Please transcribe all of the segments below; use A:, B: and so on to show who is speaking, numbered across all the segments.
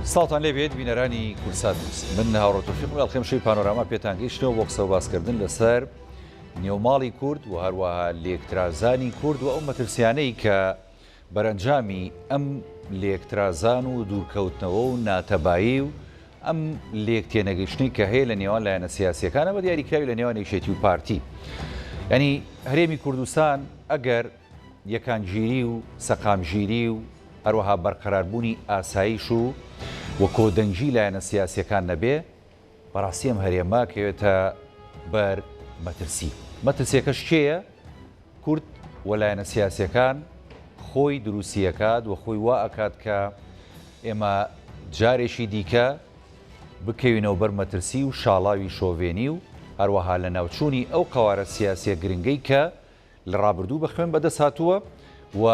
A: ساڵتان لێبێت بینەرانی کورسات من هاوڕۆتۆفیق ئەڵخێمشەی پانۆراما پێتان گەیشتنەوە بۆ قسە باسکردن لەسەر نێوماڵی کورد و هەروەها لێکترازانی کورد و ئەو مەترسیانەی کە بەرەنجامی ئەم لێکترازان و دوورکەوتنەوە و ناتەبایی و ئەم لێکتێنەگەیشتنی کە هەیە لە نێوان لایەنە سیاسیەکانە بە دیاریکراوی لە نێوان یەکێتی و پارتی. ینی هەرێمی کوردستان ئەگەر یەکانگیری و سەقامگیری و هەروەها بەرقەراربوونی ئاسایش و وە کۆدەنگی لایەنە سیاسیەکان نەبێ بەڕاستی ئەم هەرێمە کەوێتە بەر مەترسی. مەترسیەکەش کێیە؟ کورد وە لایەنە سیاسیەکان خۆی دروستیەکات و خۆی وا ئەکات کە ئێمە جارێکی دیکە بکەوینەوە بەر مەترسی و شاڵاوی شۆڤێنی و هەروەها لە ناوچوونی ئەو قەوارە سیاسیە گرنگەی کە لە ڕابردوو بە خوێن بەدەست هاتووە و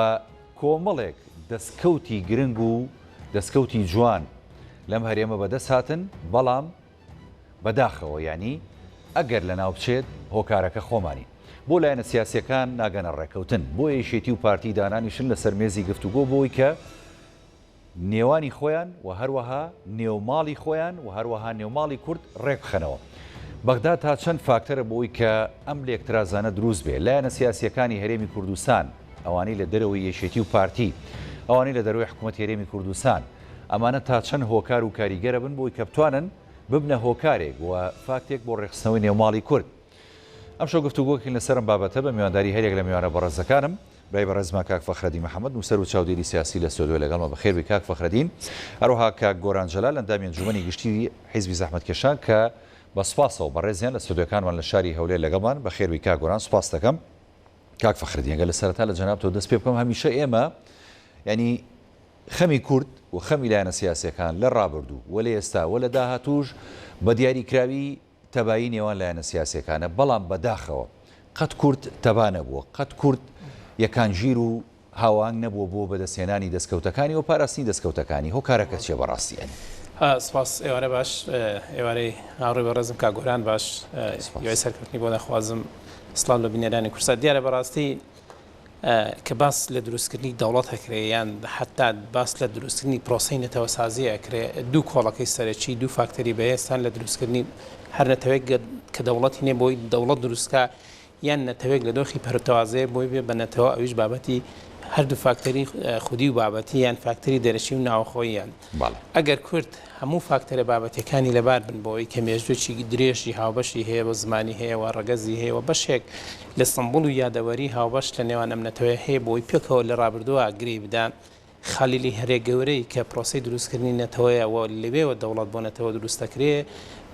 A: کۆمەڵێک دەستکەوتی گرنگ و دەستکەوتی جوان لەم هەرێمە بەدەست هاتن، بەڵام بەداخەوە ینی ئەگەر لە ناو بچێت هۆکارەکە خۆمانی بۆ لایەنە سیاسیەکان ناگەنە ڕێکەوتن بۆ یەکێتی و پارتی دانانیشن لەسەر مێزی گفتوگۆ بۆی کە نێوانی خۆیان و هەروەها نێوماڵی خۆیان و هەروەها نێوماڵی کورد ڕێک بخەنەوە. بەغدا تا چەند فاکتەرە بۆی کە ئەم لێکترازانە دروست بێ. لایەنە سیاسیەکانی هەرێمی کوردستان، ئەوانەی لە دەرەوەی یەکێتی و پارتی، ئەوانەی لە دەروی حکوومەتی هەرێمی کوردستان، ئەمانە تا چەند هۆکار و کاریگەرە بن بۆی کە بتوانن ببنە هۆکارێک و فاکتێک بۆ ڕێخستنەوەی نێوماڵی کورد. ئەم شەو گفتوگۆکین لەسەرم بابەتە بە میوانداری هەرێک لە میوانە بەڕێزەکانم برای بەڕێزما کاک فەخرەدین محەممەد نووسەر و چاودێری سیاسی لە سۆدوێ لەگەڵمە بەخێربی کاک فەخرەدین، هەروەها کاک گۆران جەلال ئەندامی ئەنجومەنی گشتی حیزبی زەحمەتکێشان کە بە سوپاسەوە بەڕێزیان لە سۆدوەکانمان لە شاری هەولێر لەگەڵمان بەخێربی کاک گۆران سوپاس دەکەم. کاک فەخرەدین ئەگەر لە سەرەتا لە جەنابتەوە دەست پێ بکەم، هەمیشە ئێمە ینی خەمی کورد و خەمی لایەنە سیاسیەکان لە ڕابردوو و لە ئێستا و لە داهاتوش بە دیاریکراوی تەبایی نێوان لایەنە سیاسیەکانە، بەڵام بەداخەوە قەت کورد تەبا نەبووە، قەت کورد یەکانگیر و هاوانگ نەبووە بۆ بەدەستێنانی دەستکەوتەکانی و پاراستنی دەستکەوتەکانی. هۆکارەکە چیە بەڕاستیان؟
B: سپاس ئێوارە باش، ئێوارەی هاوڕێ بەڕێزم کاک گۆران باش، یای سەرکەوتنی بۆ دەخوازم. سڵام لە بینەرانی کورسات. دیارە بەڕاستی کە باس لە دروستکردنی دەوڵەت هەکرێ یان حتا باس لە دروستکردنی پرۆسەی نەتەوە سازی ئەکرێ، دوو کۆڵەکەی سەرەکی دوو فاکتەری بەهێستان لە دروستکردنی هەر نەتەوەیەک کە دەوڵەتی نێ بۆی دەوڵەت دروستکە یان نەتەوەیەک لە دۆخی پەرتەوازەیە بۆی بێ بە نەتەوە، ئەویش بابەتی هەردوو فاکتەری خودی و بابەتی یان فاکتەری دەرەشی و ناوخۆییان. ئەگەر کورد هەموو فاکتەرە بابەتەکانی لەبار بن بۆی کە مێژوێکی درێژی هاوبەشی هەیە بە زمانی هەیە و ڕەگەزی هەیە و بەشێک لە سمبول و یادەوەری هاوبەش لە نێوان ئەم نەتەوەی هەیە بۆی پێکەوە لە ڕابردووە گری بدان خەلیلی هەرێک گەورەی کە پرۆسی دروستکردنی نەتەوەیە و لەوێوە دەوڵەت بۆ نەتەوە دروستەکرێ،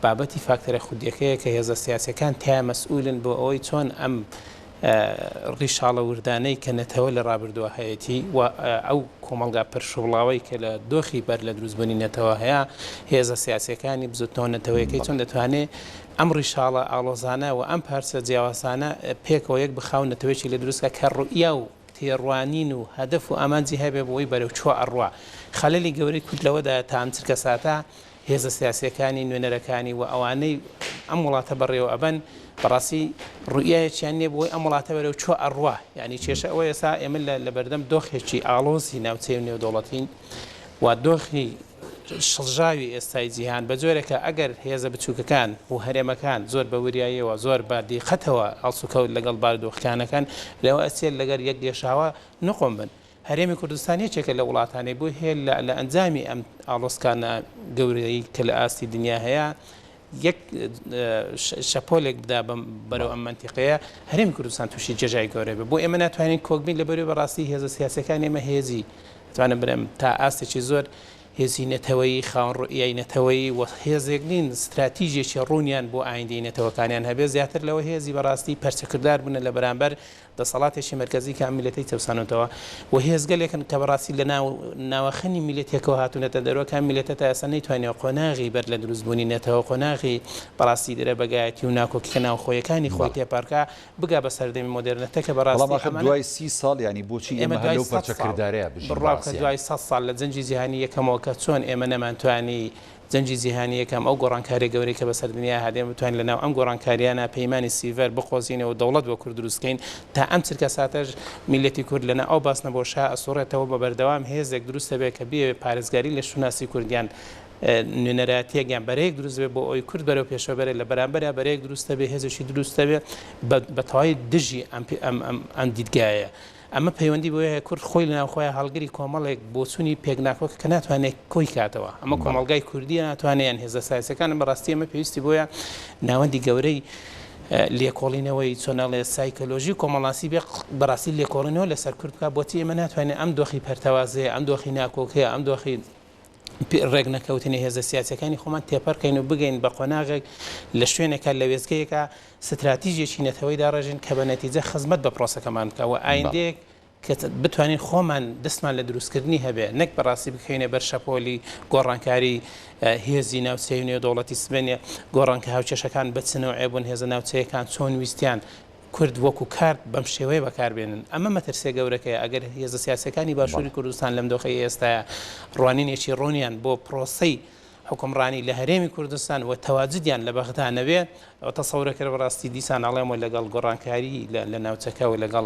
B: بابەتی فاکتەرە خودیەکەیە کە هێزە سیاسیەکان تیا مەسئولن بۆ ئەوەی چۆن ئەم ڕیشاڵە وردانەی کە نەتەوە لە ڕابردووە هەیەی و ئەو کۆمەلگا پرشوڵاوی کە لە دۆخی بەر لە دروستبوونی نەتەوە هەیە، هێزە سیاسیەکانی بزوتنەوە نەتەوەیەکەی چۆن دەتوانێت ئەم ڕیشاڵە ئاڵۆزانە و ئەم پارچە جیاواسانە پێکەوە یەک بخاو نەتەوەیەکی لە دروستکە کە ڕوئیا و تێڕوانین و هەدەف و ئامانجی هەبێ بۆی بەرەو چوە ئەڕوا. خەلەلی گەورەی کورد لەوەدا تا ئەم چرکە ساتە هێزە سیاسیەکانی نوێنەرەکانی و ئەوانەی ئەم وڵاتە بەڕێوە ئەبەن بەڕاستی ڕوئایەکیان نێ بۆی ئەم وڵاتە بەرەو چوە ئەڕوا. یعنی کێشە ئەوە ئێستا ئێمە لە بەردەم دۆخێکی ئاڵۆزی ناوچەی و نێودەوڵەتین و دۆخی شڵژاوی ئێستای جیهان بە جۆرێکە ئەگەر هێزە بچووکەکان و هەرێمەکان زۆر بە وریاییەوە زۆر بەدیقەتەوە ئەڵسوکەوت لەگەڵ بارودۆخەکانەکان لەوە ئەسێت لەگەر یەک گێشاوە نقۆم بن. هەرێمی کوردستانی چێکە لە وڵاتانەی بۆی هەیە لە ئەنجامی ئەم ئاڵۆسکانە گەورەی کە لە ئاستی دنیا هەیە یەک شەپۆلێک بدا بەرەو ئەم منتیقەیە هەرێمی کوردستان تووشی جێژای گەورە بێ بۆ ئێمە ناتوانین کۆکبین لەبەرەوەی بەڕاستی هێزە سیاسەکان ئێمە هێزی توانم برم تا ئاستێکی زۆر هێزی نەتەوەیی خاوەن ڕوئیای نەتەوەیی و هێزێک نین استراتیژیێکی ڕوونیان بۆ ئایندەی نەتەوەکانیان هەبێ، زیاتر لەوە هێزی بەڕاستی پەرچەکردار بوون لە بەرامبەر دەسەڵاتێکی مەرکەزی کە میلەتەی تەوسانەوە و هێزگەلێکن کە بەڕاستی لە ناوەخەنی میلەتێکەوە هاتوونەتە دەرەوە کە میلەتە تا ئێستا نەیتوانێت قۆناغی بەر لە دروستبوونی نێتەوە قۆناغی بەڕاستی دەرە بەگایەتی و ناکۆکیکە ناوخۆیەکانی خۆی تێپارکە بگا بە سەردەمی مۆدرنەتە کە بەڕاستی
A: دوای 30 ساڵ ینی بۆچی ئێمە هەلو پەرچەکردارەیە
B: بڕاو کە دوای 100 ساڵ لە جەنجی جیهانی یەکەمەوە کە چۆن ئێمە نەمانتوانی جەنجی جیهانیەکەم ئەو گۆڕانکاری گەورەی کە بەسەر دنیا هادێن بتوانین لەناو ئەم گۆڕانکاریانە پەیمانی سیڤەر بخۆزینەوە دەوڵەت بۆ کورد دروستکەین تا ئەم چرکە ساتەش میلەتی کورد لەناو ئەو باسنە بۆ شا ئەسوڕێتەوە بە بەردەوام هێزێک دروستە بێت کە بێ پارێزگاری لە شوناسی کوردیان نوێنەراتیەکیان بەرەیەک دروست بێ بۆ ئەوی کورد بەرەو پێشەوە بەرێ لە بەرامبەرە بەرەیەک دروستە بێ هێزێکی دروستە بێ بە تەواوی دژی ئەم دیدگایە. ئەمە پەیوەندی بۆ هەیە کورد خۆی لەناو خۆیان هەڵگری کۆمەڵێک بۆچوونی پێکناکۆ کە ناتوانێت کۆی کاتەوە ئەمە کۆمەلگای کوردی ناتوانێت هێزە سایسەکان بەڕاستی ئەمە پێویستی بۆیە ناوەندی گەورەی لێکۆڵینەوەی چۆناڵێ سایکۆلۆژی کۆمەڵاسی بێ بەڕاستی لێکۆڵینەوە لەسەر کورد بکە بۆچی ئێمە ناتوانێت ئەم دۆخی پەرتەوازەیە ئەم دۆخی ناکۆکەیە ئەم دۆخی ڕێک نەکەوتنی هێزە سیاسەکانی خۆمان تێپەڕکەین و بگەین بە قۆناغێک لە شوێنێکە لە وێزگەیەکە ستراتیژێکی نەتەوەی داڕژین کە بە نەتیجە خزمەت بە پرۆسەکەمان بکەوە ئایندەیەک کە بتوانین خۆمان دەستمان لە دروستکردنی هەبێ نەک بەڕاستی بکەینە بەر شەپۆلی گۆڕانکاری هێزی ناوچەی نێودەوڵەتی سبێنێ گۆڕانکە هاوچێشەکان بچنەوە ئێبوون هێزە ناوچەیەکان چۆن ویستیان کورد وەکو کارت بەم شێوەیە بەکاربێنن ئەمە مەترسێ گەورەکەی ئەگەر هێزە سیاسەکانی باشووری کوردستان لەم دۆخی ئێستاە ڕوانینێکی ڕۆنیان بۆ پرۆسەی حکومڕانی لە هەرێمی کوردستان و تەواجدیان لە بەغدا نەبێ ئەو تەسەورەکرد بەڕاستی دیسان ئەڵێمەوە لەگەڵ گۆڕانکاری لە ناوچەکە و لەگەڵ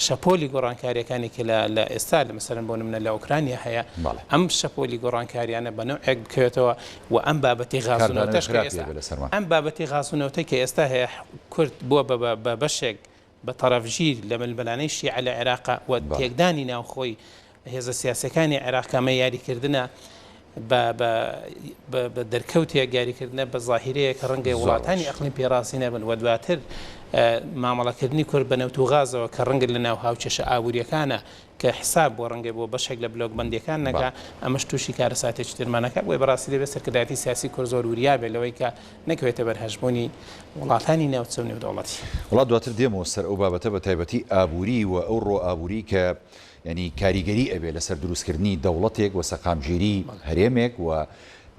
B: شەپۆلی گۆڕانکاریەکانی کە لە ئێستا لە مەسەرەن بۆ نمونە لە ئوکرانیا هەیە ئەم شەپۆلی گۆڕانکاریانە بە نوعێک بکەوێتەوە و ئەم بابەتی غازونەوتەش ئەم بابەتی غازونەوتەی کە ئێستا هەیە کورد بووە بە بەشێک بە تەرەفژیر لە ململانەی شیعە لە عێراق و تێکدانی ناوخۆی هێزە سیاسەکانی عێراقەمە یاریکردنە بە دەرکەوتێک یاریکردنە بە ظاهیرەیە کە ڕەنگەی وڵاتانی ئەقلیم پێڕاستی نەبن و دواتر مامەڵەکردنی کورد بە نەوت و غازەوە کە ڕەنگە لە ناو هاوچێشە ئابوووریەکانە کە حساب بۆ ڕەنگەی بۆ بەشێک لە بلۆک بەندیەکان نەکە ئەمەش تووشی کارەساتێکی ترمانەکە بۆی بەڕاستی دەبێت سەرکردایەتی سیاسی کورد زۆر وریا بێت لەوەی کە نەکەوێتە بەرهەژبوونی وڵاتانی ناوچە و نێودەوڵەتی.
A: وڵات دواتر دێمەوە سەر ئەو بابەتە بە تایبەتی ئابووری و ئەو ڕۆ ئابووری کە ینی کاریگەری ئەبێ لەسەر دروستکردنی دەوڵەتێک و سەقامگیری هەرێمێک و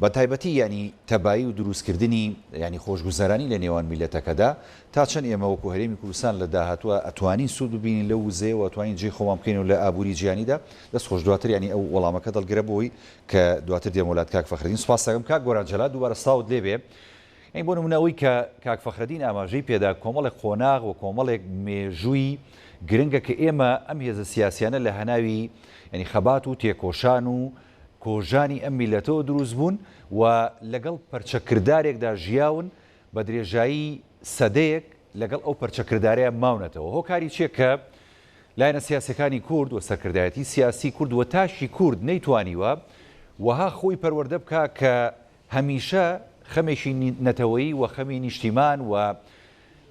A: بە تایبەتی ینی تەبایی و دروستکردنی ینی خۆشگوزەرانی لە نێوان میلەتەکەدا تا چەند ئێمە وەکو هەرێمی کوردستان لە داهاتوە ئەتوانین سوود ببینین لە وزێ و ئەتوانین جێی خۆمان بکەین و لە ئابووری جیهانیدا دەست خۆش دواتر ینی ئەو وەڵامەکە دڵگرە بۆی کە دواتر دێم وڵات کاک فەخرەدین سوپاس دەکەم کاک گۆرانجەلات دووبارە ساوت لێبێ. ئەین بۆ نمونەوەی کە کاک فەخرەدین ئاماژەی پێدا کۆمەڵێک قۆناغ و کۆمەڵێک مێژووی گرنگە کە ئێمە ئەم هێزە سیاسیانە لە هەناوی ینی خەبات و تێکۆشان و کۆژانی ئەم میلەتەوە دروست بوون و لەگەڵ پەرچەکردارێکدا ژیاون بە درێژایی سەدەیەک لەگەڵ ئەو پەرچەکردارەیە ماونەتەوە. هۆکاری چیە کە لایەنە سیاسەکانی کورد و سەرکردایەتی سیاسی کورد و تاشی کورد نەیتوانیوە وەها خۆی پەروەردە بکە کە هەمیشە خەمێکی نەتەوەیی و خەمی نیشتیمان و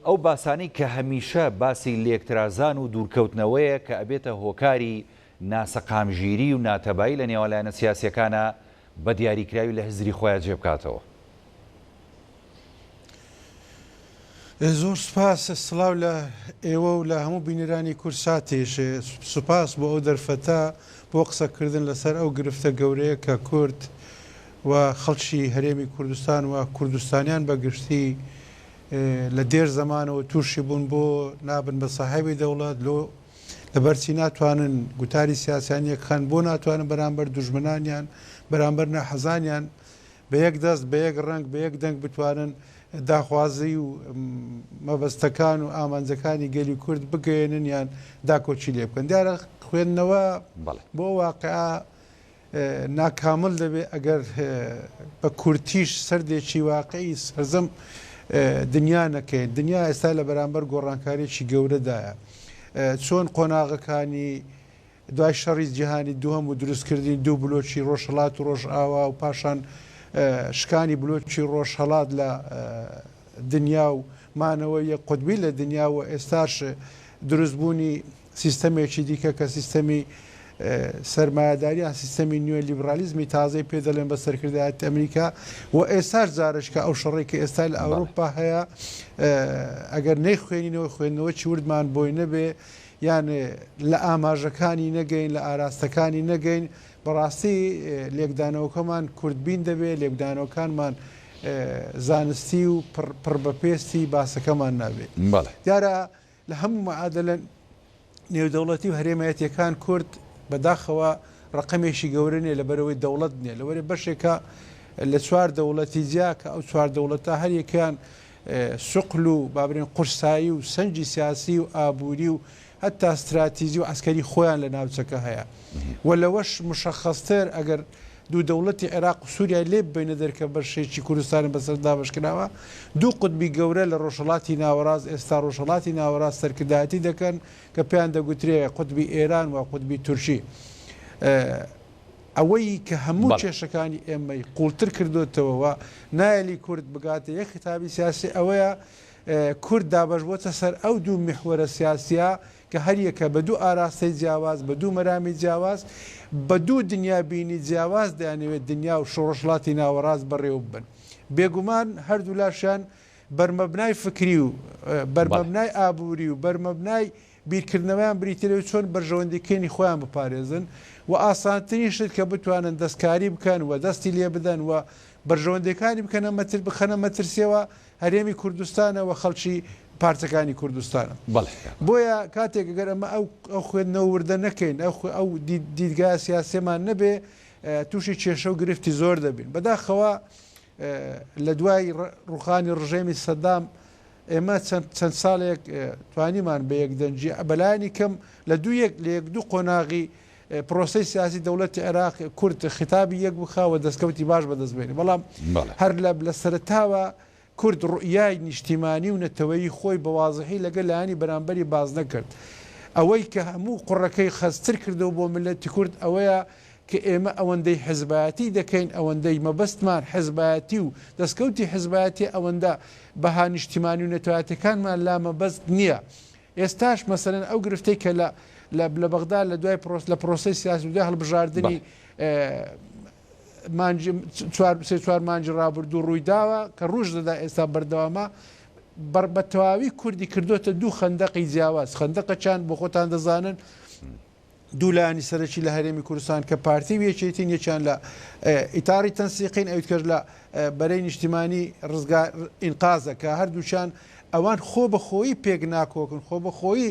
A: ئەو باسانەی کە هەمیشە باسی لێکترازان و دوورکەوتنەوەیە کە ئەبێتە هۆکاری ناسەقامژیری و ناتەبایی لە نێوانلایەنە سیاسیەکانە بە دیاریکراوی لە هزری خۆیان جێ بکاتەوە.
C: زۆر سوپاس سڵاو لە ئێوە و لە هەموو بینەرانی کورساتێش سوپاس بۆ ئەو دەرفەتە بۆ قسەکردن لەسەر ئەو گرفتە گەورەیە کە کورد و خەڵکی هەرێمی کوردستان و کوردستانیان بەگشتی لە دێر زمانەوە تووشی بوون بۆ نابن بە ساحێبی دەوڵات لەبەرچی ناتوانن گوتاری سیاسیانیەکان بۆ ناتوانن بەرامبەر دوژمنانیان بەرامبەر نەحەزانیان بە یەک دەست بە یەک ڕنگ بە یەک دەنگ بتوانن داخوازی و مەبەستەکان و ئامانجەکانی گەلی کورد بگەێنن یان داکۆچی لێ بکەن. دیارە خوێندنەوە بۆ واقعا ناکامل دەبێت ئەگەر بە کورتیش سەردێکی واقعی سەرزەم دنیا نەکەین. دنیا ئێستا لە بەرامبەر گۆڕانکاریی گەورەدایە چۆن قۆناغەکانی دوای شەڕی جیهانی دووەم و دروستکردنی دوو بلۆکی ڕۆژهەڵات و ڕۆژئاوا و پاشان شکانی بلۆکی ڕۆژهەڵات لە دنیا و مانەوەی قوتبی لە دنیا و ئێستاش دروستبوونی سیستەمێکی دیکە کە سیستەمی سەرمایهداریان سیستەمی نیوە لیبرالیزمی تازەی پێ دەڵێن بە سەرکردایەتی ئەمریکا و ئێستاش جارشکە ئەو شەڕێکی ئێستا لە ئەوروپا هەیە ئەگەر نەیخوێنینەوە خوێندنەوەی وردمان بۆی نەبێ یان لە ئاماژەکانی نەگەین لە ئاراستەکانی نەگەین بەڕاستی لێکدانەوەکەمان کوردبین دەبێت لێکدانەوەکانمان زانستی و پڕبەپێستی باسەکەمان نابێت. دیارە لە هەموو مەعادلە نێودەوڵەتی و هەرێمەتیەکان کورد بەداخەوە ڕقەمێکی گەورە نیە لەبەرەوەی دەوڵەت نییە لەوەرە بەشێکە لە چوار دەوڵەتی جیا کە ئەو چوار دەوڵەتە هەر یەکیان سوقل و بابرین قورسایی و سەنجی سیاسی و ئابووری و هەتا استراتیزی و عسکەری خۆیان لە ناوچەکە هەیە و لەوەش مشخصتر ئەگەر دوو دەوڵەتی عێراق و سووریا لێ بینە دەرکە بەشێکی کوردستانی بەسەر دابشکراوە دوو قوتبی گەورە لە ڕۆژهەڵاتی ناوەڕاست ئێستا ڕۆژهەڵاتی ناوەڕاست سەرکردایەتی دەکەن کە پێیان دەگوترێ قوتبی ئێران و قوتبی تورکی ئەوەی کە هەموو کێشەکانی ئێمەی قوڵتر کردوتەوە نایلی کورد بگاتە یەک خیتابی سیاسی ئەوەیە کورد دابش بۆتە سەر ئەو دوو میحوەرە سیاسیە کە هەریەکە بە دوو ئاراستەی جیاواز بە دوو مەرامی جیاواز بە دوو دنیابینی جیاواز دەیانەوێت دنیا و شۆڕژڵاتی ناوەڕاست بەڕێوە بن بێگومان هەردوو لاشیان بەرمەبنای فکری و بەرمەبنای ئابووری و بەرمەبنای بیرکردنەوەیان بریتەوە چۆن بەرژەوەندەکەی خۆیان بپارێزن و ئاسانترین شت کە بتوانن دەستکاری بکەن و دەستی لێ بدەن و بەرژەوەندەکانی بخەنە مەترسیەوە هەرێمی کوردستانە و خەڵکی پارچەکانی کوردستانە بۆیە کاتێک گەر ئەمە ئەو خوێندنەوە وردە نەکەین ئەو دیدگای سیاسێمان نەبێ تووشی کێشە و گرفتی زۆر دەبین بەداخەوە لە دوای ڕوخانی ڕژێمی سەدام ئێمە چەند ساڵێک توانیمان بە یەکدەنجی بەلایانی کەم لە یەک دوو قۆناغی پرۆسی سیاسی دەوڵەتی عێراق کورد خیتابی یەک بخاوە دەستکەوتی باش بەدەستبێنی بەڵام هەر لە سەرتاوە کورد ڕوئیای نیشتیمانی و نەتەوەیی خۆی بەوازحی لەگەڵ لایانی بەرامبەری باز نەکرد ئەوەی کە هەموو قوڕەکەی خەستر کردەوە بۆ ملەتی کورد ئەوەیە کە ئێمە ئەوەندەی حزبایەتی دەکەین ئەوەندەی مەبەستمان حزبایەتی و دەستکەوتی حزبایەتی ئەوەندە بەها نیشتیمانی و نەتوایەتەکانمان لا مەبەست نییە ئێستاش مەسەرەن ئەو گرفتەی کە لە بەغدا لە دوای لە پرۆسی سیاسی دوای هەڵبژاردننی چوار مانجی ڕابردوو ڕوویداوە کە ڕوژ دەدا ئێستا بەردەوامە بە تەواوی کوردی کردوتە دوو خەندەقی جیاواز خەندەقە چیان بۆ خۆتان دەزانن دوو لایانی سەرەکی لە هەرێمی کوردستان کە پارتی وێچێتین یەکیان لە ئیتاری تەنسیقین ئەویت کرد لە بەرەی نیشتیمانی ڕزگار ئینقازە کە هەردووچان ئەوان خۆ بەخۆیی پێک ناکۆکن خۆ بەخۆیی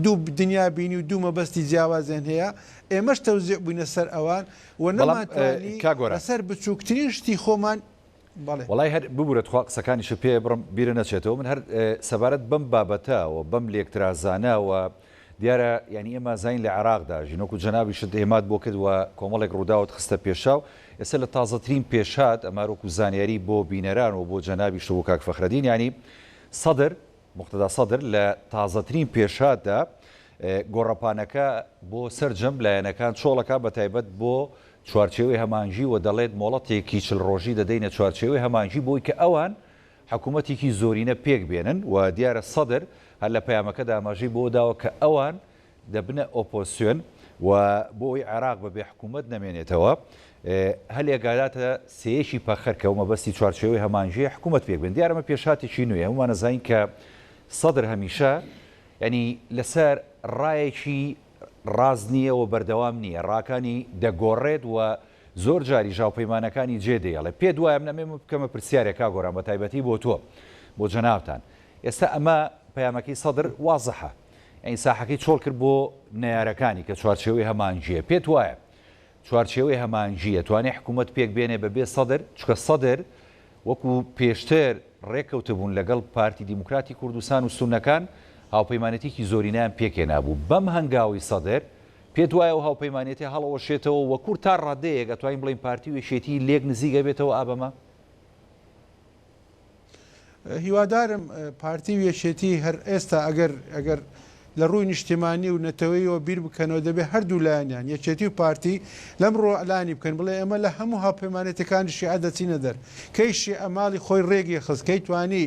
C: دوو دنیا بینی و دوو مەبەستی جیاوازیان هەیە ئێمەش تەوزیع بووینە سەر ئەوان و نەماتوانی لەسەر بچووکترین شتی خۆمان
A: وڵای هەر ببوورێت خوا قسەکانیش پێ بڕم بیرە نەچێتەوە من هەر سەبارەت بەم بابەتەوە بەم لێکترازانەوە دیارە ینی ئێمە زین لە عێراقدا ژینۆک و جەنابی شت هێمات بۆ کردووە کۆمەڵێک ڕووداوت خستە پێشاو ئێستا لە تازەترین پێشات ئەمارۆک و زانیاری بۆ بینەران و بۆ جەنابی شت بۆ کاک فەخرەدین ینی سەدر مقتدا سەدر لە تازەترین پێشاتدا گۆڕەپانەکە بۆ سەرجەم لایەنەکان چۆڵەکە بە تایبەت بۆ چوارچێوەی هەمانجی و دەڵێت مۆڵەتێکی چل ڕۆژی دەدەینە چوارچێوەی هەمانجی بۆی کە ئەوان حکوومەتێکی زۆرینە پێک بێنن و دیارە سەدر هەر لە پەیامەکەدا ئاماژەی بۆ داوە کە ئەوان دەبنە ئۆپۆسیۆن و بۆی عێراق بەبێ حکوومەت نەمێنێتەوە هەلێگاداتە سێیەکی پەخەرکە و مەبەستی چوارچێوەی هەمانجی حکوومەت پێک بێن دیارەمە پێشاتێکی نوێ هەمومان نەزانین کە سەدر هەمیشە ینی لەسەر ڕایەکی ڕاز نییە و بەردەوام نییە ڕاکانی دەگۆڕێت و زۆر جاری ژاوپەیمانەکانی جێدەیەڵێ پێ دوایە نەمێ بکەمە پرسیارێکا گۆران بە تایبەتی بۆ تۆ بۆ جەنابتان ئێستا ئەمە پەیامەکەی سەدر وازەحە ئەین ساحەکەی چۆڵ کرد بۆ نەیارەکانی کە چوارچێوەی هەمانجیە پێت وایە چوارچێوەی هەمانجیە توانێت حکوومەت پێک بێنێ بەبێ سەدر چکە سەدر وەکو پێشتر ڕێککەوتبوون لەگەڵ پارتی دیموکراتی کوردستان و سونەکان هاوپەیمانەتێکی زۆرینیان پێکێنا بوو بەم هەنگاوی سەدر پێت وایە و هاوپەیمانێتی هەڵەوەشێتەوە وەکوور تا ڕادەیەک ئەتوانین بڵین پارتی وێشێتی لێک نزیگە بێتەوە ئابەمە
C: هیوادارم پارتی وێشێتی هەر ئێستا ئەگەر لە ڕووی نیشتیمانی و نەتەوەیەوە بیر بکەنەوە دەبێت هەردوو لایەنیان یەکێتی و پارتی لەم ڕۆ ئەلانی بکەن بڵێ ئەمە لە هەموو هاوپەیمانێتەکانی شیعە دەچینە دەر کەیشی ئەماڵی خۆی ڕێگی خستکەی توانی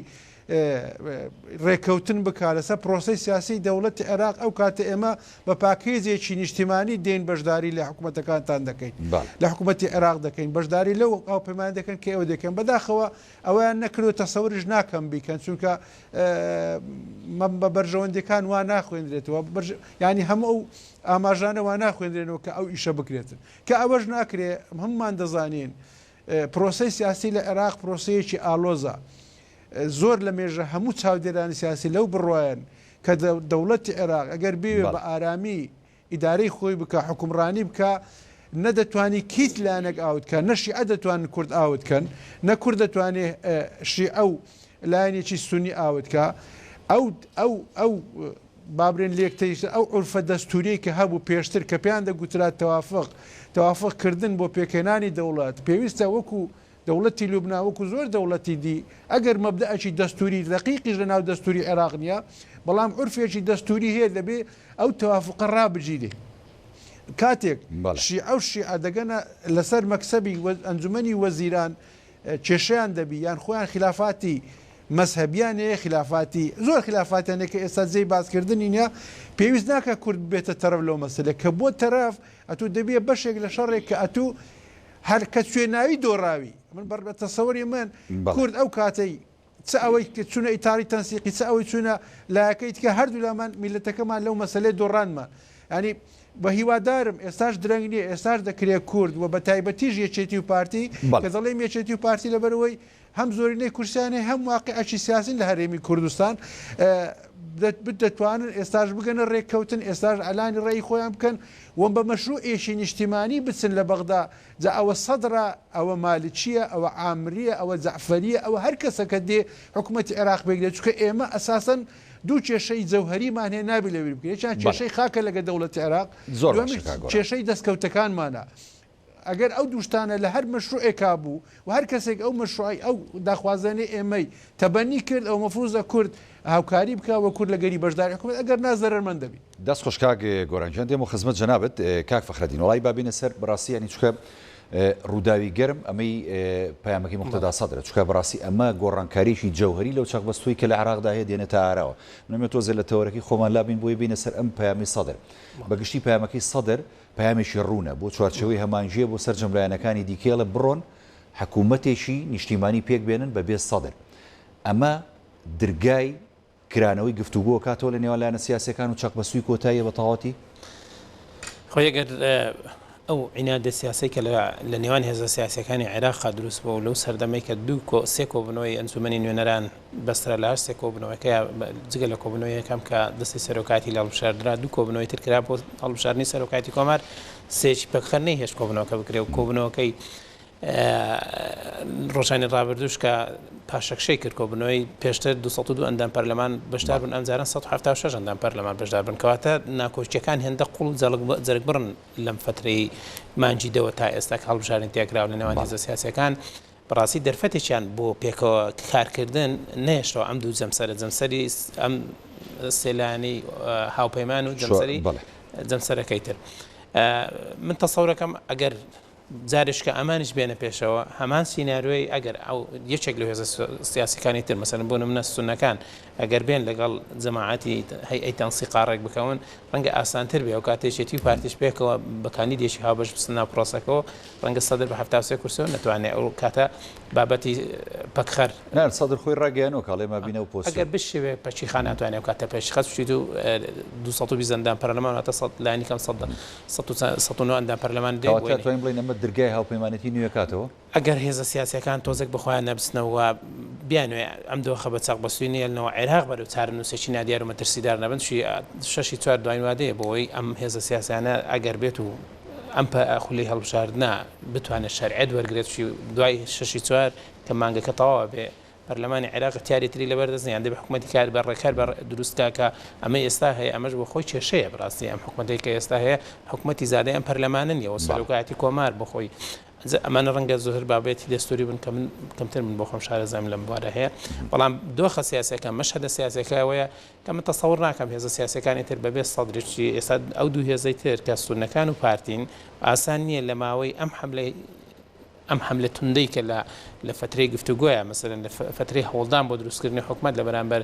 C: ڕێککەوتن بکات لەسەر پرۆسی سیاسی دەوڵەتی عێراق ئەو کاتە ئێمە بە پاکێزێکی نیشتیمانی دێن بەشداری لە حکوومەتەکانتان دەکەین لە حکوومەتی عێراق دەکەین بەشداری لەو هاوپەیمان دەکەن کە ئەوە دەکەن بەداخەوە ئەویان نەکردو تەسەورش ناکەم بیکەن چونکە بە بەرژەوەندەکان وا ناخوێنرێتەوە ینی هەموو ئەو ئاماژانە وا ناخوێنرێنەوە کە ئەو ئیشە بکرێتن کە ئەوەش ناکرێ هەمومان دەزانین پرۆسی سیاسی لە عێراق پرۆسەیەکی ئالۆزە زۆر لە مێژە هەموو چاودێرانی سیاسی لەو بڕواەن کە دەوڵەتی عێراق ئەگەر بێ بە ئارامی ئیدارەی خۆی بکە حکومڕانی بکە نەدەتوانی کیت لایەنێک ئاوتکە نەشی ئەدەتوانن کورد ئاوتکەن نە کورد دەتوانێت شی ئەو لایەنێکی سونی ئاوتکە ئەو بابرێن لێکتەیش ئەو عورفە دەستوریی کە هەبوو پێشتر کە پێیان دەگوترات تەوافقکردن بۆ پێکێنانی دەوڵات پێویستە وەکو دەوڵەتی لوبنا وەکو زۆر دەوڵەتی دی ئەگەر مەبدەئەکی دەستوری دقیقیش لە ناو دەستوری عێراق نیە بەڵام عورفێکی دەستوری هەیە دەبێ ئەو تەوافقە ڕابگیرێ کاتێک ئەو شیعە دەگەنە لەسەر مەکسەبی ئەنجومەنی وەزیران کێشیان دەبی یان خۆیان خلافاتی مەسهەبیان هەیە خلافاتی زۆر خلافاتیانێک کە ئێستا جێی باسکردنی نیە پێویست ناکە کورد بێتە تەرەف لەو مەسلە کە بۆ تەرەف ئەتوو دەبێ بەشێک لە شەڕێک کە ئەتوو هەر کە سوێناوی دۆڕاوی من بەر تەسەوەری من کورد ئەو کاتەی چ ئەوەی کە چوونە ئیتاری تەنسیقی چ ئەوەی چوونە لایەکەیت کە هەردوو لامان میلەتەکەمان لەو مەسلەی دۆڕانمان ینی بە هیوادارم ئێستاش درەنگ نیە ئێستاش دەکرێت کورد و بە تایبەتیش یەکێتی و پارتی کە دەڵێم یەکێتی و پارتی لەبەرەوەی هەم زۆرینەی کورسیانەی هەم واقعی سیاسین لە هەرێمی کوردستان دەتوانن ئێستاش بگەنە ڕێککەوتن ئێستاش ئەلانی ڕێی خۆیان بکەن وەم بە مەشروعێکی نیشتیمانی بچن لە بەغدا جا ئەوە سەدرا ئەوە مالیچیە ئەوە عامریە ئەوە جەعفەریە ئەوە هەر کەسەکە دێ حکوومەتی عێراق بێگرێت چکە ئێمە ئەساسەن دوو کێشەی جەوهەریمان هەیە نابی لەویر بکرێت چیان کێشەی خاکە لەگە دەوڵەتی عێراق کێشەی دەستکەوتەکانمانە ئەگەر ئەو دووشتانە لە هەر مەشروعێکا بوو و هەر کەسێک ئەو مەشروعی ئەو داخوازانەی ئێمەی تەبەنی کرد ئەو مەفروزە کورد هاوکاری بکە وە کورد لە گەری بەشداری حکومەت ئەگەر نازەرمەند دەبی
A: دەست خۆش کاک گۆرانجیان دێم و خزمەت جەنابەت کاک فەخرەدین وڵی بابینە سەر بەڕاستی ینی چکە ڕووداوی گەرم ئەمەی پامەکەی مختدا سەدرە چکە بەڕاستی ئەمە گۆڕانکاریشی جەوهری لەو چاکبەستوی کە لە عراقدا هەیە دێنێتە ئاراوە منمێت تۆزێ لە تەوەرەکەی خۆمان لابین بۆی بینە سەر ئەم پامی سەدر بەگشتی پامەکەی سەدر پامێکی ڕوونە بۆ چوارچەوەی هەمانژیە بۆ سەر جەملایەنەکانی دیکێڵە بڕۆن حکوومەتێکی نیشتیمانی پێک بێنن بە بێ سەدر ئەمە درگای کرانەوەی گفتوگۆ کاتەوە لە نێوانلایەنە سیاسەکان و چاکبەستوی کۆتاییە بە تەواوەتی
B: خۆ ئەگەر ئەو عینادە سیاسی کە لە نێوان هێزە سیاسەکانی عێراق دروست بوو لەو سەردەمەی کە دوو سێ کۆبنەوەی ئەنجومەنی نوێنەران بەسترە لە هەر سێ کۆبنەوەیەکە جگە لە کۆبنەوەی یەکەم کە دەستی سەرۆکاتی لە هەڵبژاردرا دوو کۆبنەوەی ترکرا بۆ هەڵبژاردننی سەرۆکاتی کۆمار سێکی پەکخەر نەیهێش کۆبنەوەکە بکرێ و کۆبنەوەکەی ڕۆژانی ڕابردوش کە پاشەکشەی کرد کۆبنەوەی پێشتر 202 ئەندام پەرلەمان بەشدار بن ئەمجاران 176 ئەندام پەرلەمان بەشدار بن کەواتە ناکۆچیەکان هێندە قوڵ جەرگ بڕن لەم فترەی مانجی دەوە تا ئێستا هەڵبژاردن تێکراوە لە نێوان هێزە سیاسەکان بەڕاستی دەرفەتێکیان بۆ پێکەوە کارکردن نەهێشتەوە ئەم دوو جەمسەری ئەم سێلانی هاوپەیمان و جەمسەرەکەی تر من تەسەورەکەم ئەگەر جارشکە ئەمانش بێنە پێشەوە هەمان سینناروی ئەگەر ئەو یەکێک لە هێزە سیاسەکانی تر مەسەن بۆ نمونە سونەکان ئەگەر بێن لەگەڵ جەماعەتی هەیئەی تەنسیقاڕێک بکەون ڕەنگە ئاسانتر بێ و کاتێشێتی و پارتیش پێکەوە بەکانی دێشی هاوبەش بستنا پرۆسەکەەوە ڕەنگە سەدر بە 73 کورسەوە نەتوانێت ئەو کاتە بابەتی پەکخەر
A: سەدر خۆی ڕاگەیانەوە کاڵێمە بینە و پۆست
B: ئەگەر بشێوێ پەچی خاناتوانێت کاتە پێش خەچیت و 220 ئەندام پەرلەمانەوە لایانی کەم 109 ئەندام پەرلەمان
A: دێتوانین بڵین ئەمە درگای هاوپەیمانەتی نوێکاتەوە
B: ئەگەر هێزە سیاسەکان تۆزێک بخۆیان نەبستنەوە بیانوێ ئەم دۆخە بە چاقبەستوی نێلنەوە عێراق بەرەو چارە نووسێکی نادیار و مەترسیدار نەبن شەشی چوار دوای وادەیە بۆەوەی ئەم هێزە سیاسیانە ئەگەر بێت و ئەم خولی هەڵبژاردنە بتوانێت شەرعێت وەرگێت دوای شەشی چوار کە مانگەکە تەواوە بێ پەرلەمانی عێراق اختیاری تری لەبەردەستنیان دەبێت حکوومەتی کار بەڕێکار دروستکە کە ئەمە ئێستا هەیە ئەمەش بۆ خۆی کێشەیە بڕاستی ئەم حکوومەتەی کە ئێستا هەیە حکوومەتی زادەی ئەم پەرلەمانە نیەوە سەرۆکایەتی کۆمار بۆخۆی ئەمانە ڕەنگە زۆر بابێتی دەستوری بن کە من کەمتر من بۆ خۆم شارەزەم لەم بوارە هەیە بەڵام دۆخە سیاسەکە مەشهدە سیاسەکەوەیە کە من تەسەوڕ ناکەم هێزە سیاسەکانی تر بەبێ سەدرێکی ئێستا ئەو دوو هێزەی تر کە سونەکان و پارتین ئاسان نییە لە ماوەی ئەم حملە توندەی کە لە فترەی گفتوگۆیە مەسەرەن لە فترەی هەوڵدان بۆ دروستکردنی حکومەت لە بەرامبەر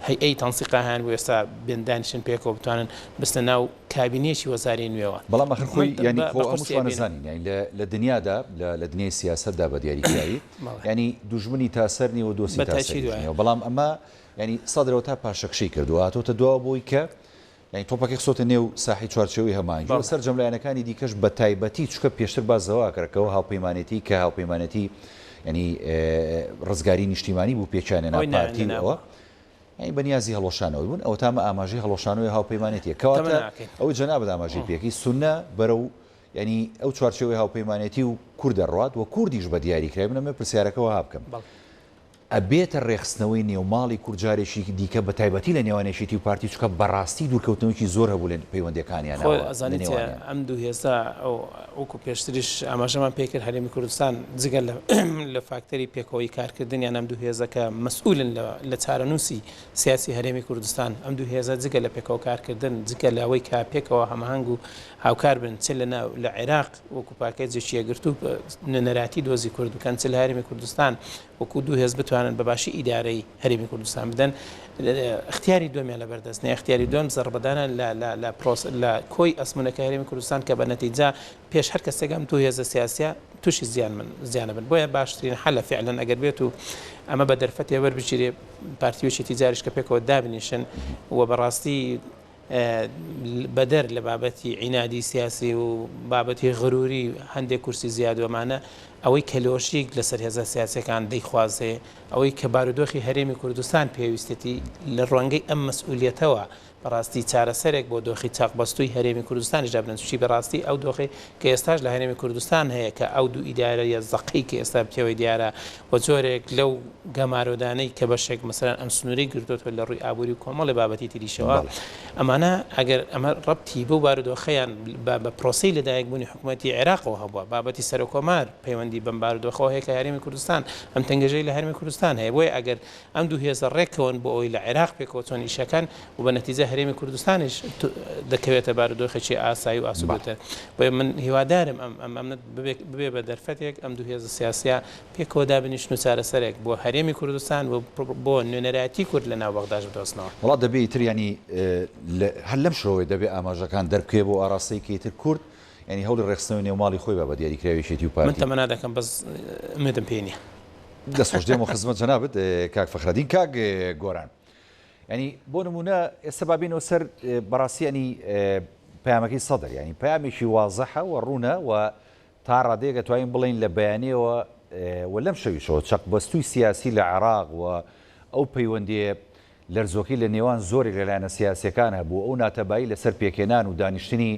B: هەیئەی تەنسیقا هەیان بۆ ئێستا بێندانیشن پێکەوە بتوانن بستە ناو کابینێکی وەزاری نوێەوە
A: بەڵام ئەخر خۆی ینی هەمووشوانەزانین ینی لە دنیادا لە دنیای سیاسەتدا بە دیاریکراوی ینی دوژمنی تاسەر نیوە دۆسی تاسەر بەڵام ئەمە ینی سەدرەوە تا پاشەکشەی کردووە هاتۆتە دوا بۆی کە ینی تۆپەکەی خسۆتە نێو ساحی چوارچەوەی هەمانگی سەر جەملایەنەکانی دیکەش بە تایبەتی چکە پێشتر بازەوە کەرەکەەوە هاوپەیمانێتی کە هاوپەیمانەتی ینی ڕزگاری نیشتیمانی بوو پێچانێنا پارتیەوە ینی بەنیازی هەڵۆشانەوەی بوون ئەو تامە ئاماژەی هەڵۆشانەوەی هاوپەیمانێتیە کەواتە ئەوەی جەنابەت ئاماژەی پێکی سونە بەرەو ینی ئەو چوارچێوەی هاوپەیمانێتی و کوردە ڕات و کوردیش بە دیاریکرای منەمە پرسیارەکەەوە ها بکەم ئەبێتە ڕێخستنەوەی نێوماڵی کورجارێکی دیکە بە تایبەتی لە نێوانێشیتی و پارتی چکە بەڕاستی دوورکەوتنەوەکی زۆر هەبوو لە پەیوەندەکانیان
B: ئەزانێت ئەم دوو هێزا ئەوکو پێشتریش ئاماژەمان پێکرد هەرێمی کوردستان جگەل لە فاکتەری پێکەوەی کارکردنیان ئەم دوو هێزەکە مەسئولن لە چارەنووسی سیاسی هەرێمی کوردستان ئەم دوو هێزە جگە لە پێکەوە کارکردن جگە لەوەی کا پێکەوە هەماهنگ و هاوکار بن چ لە عێراق وەکو پاکێجێکی یەگرتو نەراتی دۆزی کورد بکەن چ لە هەرێمی کوردستان وەکو دوو هێز بتوانن بە باشی ئیدارەی هەرێمی کوردستان بدەن اختیاری دومیان لە بەردەستنی اختیاری دوم زەربەدانە لە کۆی ئەسمونەکە هەرێمی کوردستان کە بە نەتیجا پێش هەر کەسێکم دوو هێزە سیاسیە تووشی زیانە بن بۆیە باشترین حەلە فعلەن ئەگەر بێت و ئەمە بە دەرفەتی وەربگیرێ پارتیوێکی تیجاریش کە پێکەوە دابنیشن و بەڕاستی بەدەر لە بابەتی عینادی سیاسی و بابەتی غروری هەندێک کورسی زیادوەمانە ئەوەی کەلۆشیک لەسەر هێزە سیاسەکان دەیخوازێ ئەوەی کە بارودۆخی هەرێمی کوردستان پێویستێتی لە ڕوانگەی ئەم مەسئولیەتەوە بەڕاستی چارەسەرێک بۆ دۆخی چاقبەستووی هەرێمی کوردستانی جابنەچی بەڕاستی ئەو دۆخی کە ئێستاش لە هەرێمی کوردستان هەیە کە ئەو دوو ئیدارە یە زەقی کە ئێستا بتەوەی دیارە و جۆرێک لەو گەمارۆدانەی کە بەشێک مەسەرەن ئەم سنووری گرتوتە لە ڕووی ئابووری و کۆمەڵی بابەتی تریشەوە ئەمانە ئەگەر ئەمە ڕەبتی بۆ بارودۆخەیان بە پرۆسی لەدایکبوونی حکوومەتی عێراقەوە هەبووە بابەتی سەرۆکۆمار پەیوەندی بەم بارودۆخەوە هەیە کە هەرێمی کوردستان ئەم تەنگەژەی لە هەرێمی کوردستان هەیە بۆیە ئەگەر ئەم دوو هێزە ڕێکەوەن بۆ ئەوی لە عێراق پێکەوە چۆن ئیشەکان و بە نەتیجە هەرێمی کوردستانیش دەکەوێتە بارودۆخێکی ئاسایی و ئاسوودەتر بۆیە من هیوادارم ئەم ببێ بە دەرفەتێک ئەم دوو هێزە سیاسیا پێکەوە دابنیشن و چارەسەرێک بۆ هەرێمی کوردستان و بۆ نوێنەراتی کورد لە ناو بەغداش بدۆستنەوە
A: وڵات دەبێت تریانی هەر لەم شەوەی دەبێت ئاماژەکان دەربکێ بۆ ئاراستەی کەیتر کورد ینی هەوڵی ڕێخستنەوەی نێوماڵی خۆی بە دیاریکراویشێتی و پارتی
B: من تەمەنا دەکەم بەس مدەم پێ نییە
A: دەستخۆش دێمە خزمەت جەنابەت کاک فەخرەدین کاک گۆران ینی بۆ نمونە ئێستا بابینەوە سەر بەڕاستی ینی پەیامەکەی سەدەر ینی پەیامێکی وازەحە و ڕوونە و تا ڕادەیە دەتوانین بڵین لە بەیانیەوە و لەم شەویشەوە چەقبەستووی سیاسی لە عێراق و ئەو پەیوەندی لەرزۆکی لە نێوان زۆری لەلایەنە سیاسەکان هەبوو ئەو ناتەبایی لەسەر پێکێنان و دانیشتنی